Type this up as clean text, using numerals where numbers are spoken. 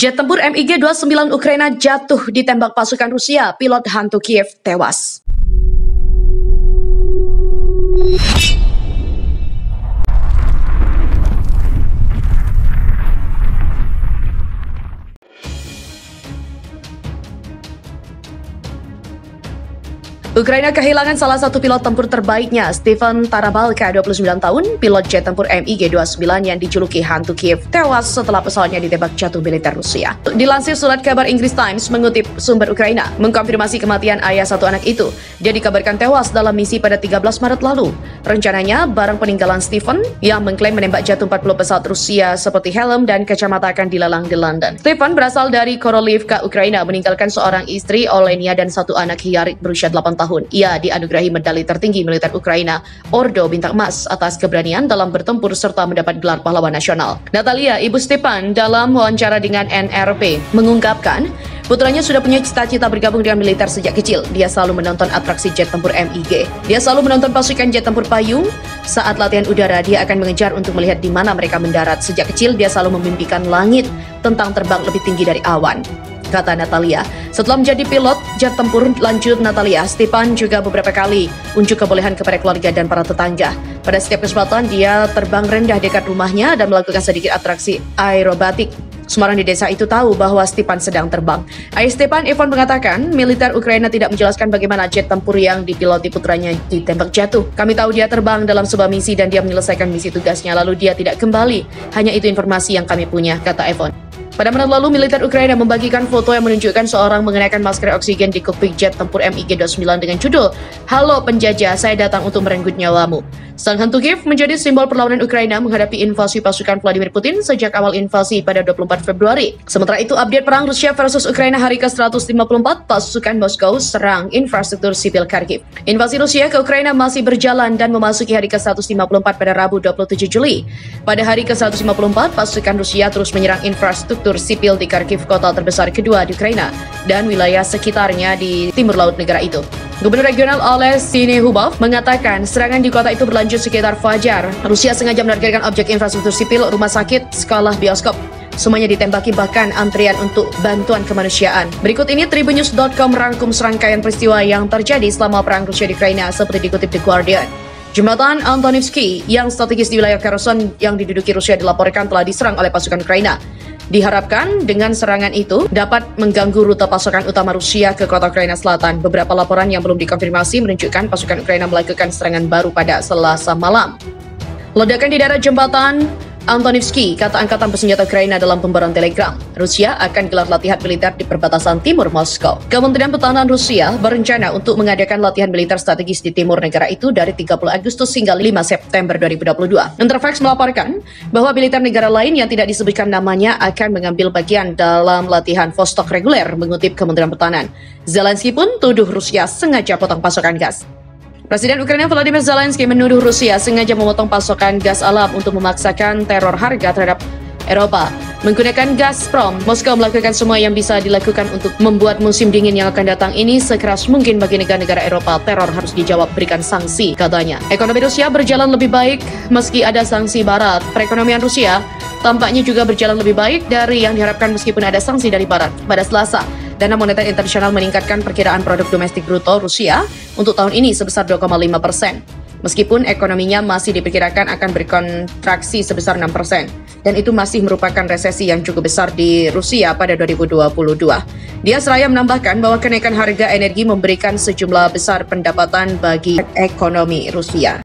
Jet tempur MiG-29 Ukraina jatuh ditembak pasukan Rusia, pilot hantu Kiev tewas. Ukraina kehilangan salah satu pilot tempur terbaiknya, Stefan Tarabalka, 29 tahun, pilot jet tempur MiG-29 yang dijuluki hantu Kiev, tewas setelah pesawatnya ditembak jatuh militer Rusia. Dilansir surat kabar Inggris Times mengutip sumber Ukraina, mengkonfirmasi kematian ayah satu anak itu. Dia dikabarkan tewas dalam misi pada 13 Maret lalu. Rencananya, barang peninggalan Stefan yang mengklaim menembak jatuh 40 pesawat Rusia seperti helm dan kacamata akan dilelang di London. Stefan berasal dari Korolivka, Ukraina, meninggalkan seorang istri, Olenia, dan satu anak Hiarik berusia 8 tahun. Ia dianugerahi medali tertinggi militer Ukraina, Ordo Bintang Emas, atas keberanian dalam bertempur serta mendapat gelar pahlawan nasional. Natalia, ibu Stepan, dalam wawancara dengan NRP, mengungkapkan putranya sudah punya cita-cita bergabung dengan militer sejak kecil. Dia selalu menonton atraksi jet tempur MiG. Dia selalu menonton pasukan jet tempur payung. Saat latihan udara, dia akan mengejar untuk melihat di mana mereka mendarat. Sejak kecil, dia selalu memimpikan langit tentang terbang lebih tinggi dari awan, kata Natalia. Setelah menjadi pilot jet tempur, lanjut Natalia, Stepan juga beberapa kali unjuk kebolehan kepada keluarga dan para tetangga. Pada setiap kesempatan, dia terbang rendah dekat rumahnya dan melakukan sedikit atraksi aerobatik. Semua orang di desa itu tahu bahwa Stepan sedang terbang. Ayah Stepan, Ivan, mengatakan militer Ukraina tidak menjelaskan bagaimana jet tempur yang dipiloti putranya ditembak jatuh. Kami tahu dia terbang dalam sebuah misi dan dia menyelesaikan misi tugasnya, lalu dia tidak kembali. Hanya itu informasi yang kami punya, kata Ivan. Pada Maret lalu, militer Ukraina membagikan foto yang menunjukkan seorang mengenakan masker oksigen di kokpit jet tempur MiG-29 dengan judul, "Halo penjajah, saya datang untuk merenggut nyawamu." Sang hantu Kiev menjadi simbol perlawanan Ukraina menghadapi invasi pasukan Vladimir Putin sejak awal invasi pada 24 Februari. Sementara itu, update perang Rusia versus Ukraina hari ke-154, pasukan Moskow serang infrastruktur sipil Kharkiv. Invasi Rusia ke Ukraina masih berjalan dan memasuki hari ke-154 pada Rabu 27 Juli. Pada hari ke-154, pasukan Rusia terus menyerang infrastruktur sipil di Kharkiv, kota terbesar kedua di Ukraina, dan wilayah sekitarnya di timur laut negara itu. Gubernur regional Oleh Sinehubov mengatakan serangan di kota itu berlanjut sekitar fajar. Rusia sengaja menargetkan objek infrastruktur sipil, rumah sakit, sekolah, bioskop. Semuanya ditembaki, bahkan antrian untuk bantuan kemanusiaan. Berikut ini Tribunnews.com merangkum serangkaian peristiwa yang terjadi selama perang Rusia di Ukraina seperti dikutip The Guardian. Jembatan Antonivsky yang strategis di wilayah Kherson yang diduduki Rusia dilaporkan telah diserang oleh pasukan Ukraina. Diharapkan dengan serangan itu dapat mengganggu rute pasokan utama Rusia ke kota Ukraina Selatan. Beberapa laporan yang belum dikonfirmasi menunjukkan pasukan Ukraina melakukan serangan baru pada Selasa malam. Ledakan di daerah jembatan Antonivsky, kata Angkatan Bersenjata Ukraina dalam pembaruan Telegram. Rusia akan gelar latihan militer di perbatasan timur Moskow. Kementerian Pertahanan Rusia berencana untuk mengadakan latihan militer strategis di timur negara itu dari 30 Agustus hingga 5 September 2022. Interfax melaporkan bahwa militer negara lain yang tidak disebutkan namanya akan mengambil bagian dalam latihan Vostok reguler, mengutip Kementerian Pertahanan. Zelensky pun tuduh Rusia sengaja potong pasokan gas. Presiden Ukraina Volodymyr Zelensky menuduh Rusia sengaja memotong pasokan gas alam untuk memaksakan teror harga terhadap Eropa. Menggunakan Gazprom, Moskow melakukan semua yang bisa dilakukan untuk membuat musim dingin yang akan datang ini sekeras mungkin bagi negara-negara Eropa. Teror harus dijawab, berikan sanksi, katanya. Ekonomi Rusia berjalan lebih baik meski ada sanksi Barat. Perekonomian Rusia tampaknya juga berjalan lebih baik dari yang diharapkan meskipun ada sanksi dari Barat. Pada Selasa, Dana Moneter Internasional meningkatkan perkiraan produk domestik bruto Rusia untuk tahun ini sebesar 2,5%. Meskipun ekonominya masih diperkirakan akan berkontraksi sebesar 6%. Dan itu masih merupakan resesi yang cukup besar di Rusia pada 2022. Dia seraya menambahkan bahwa kenaikan harga energi memberikan sejumlah besar pendapatan bagi ekonomi Rusia.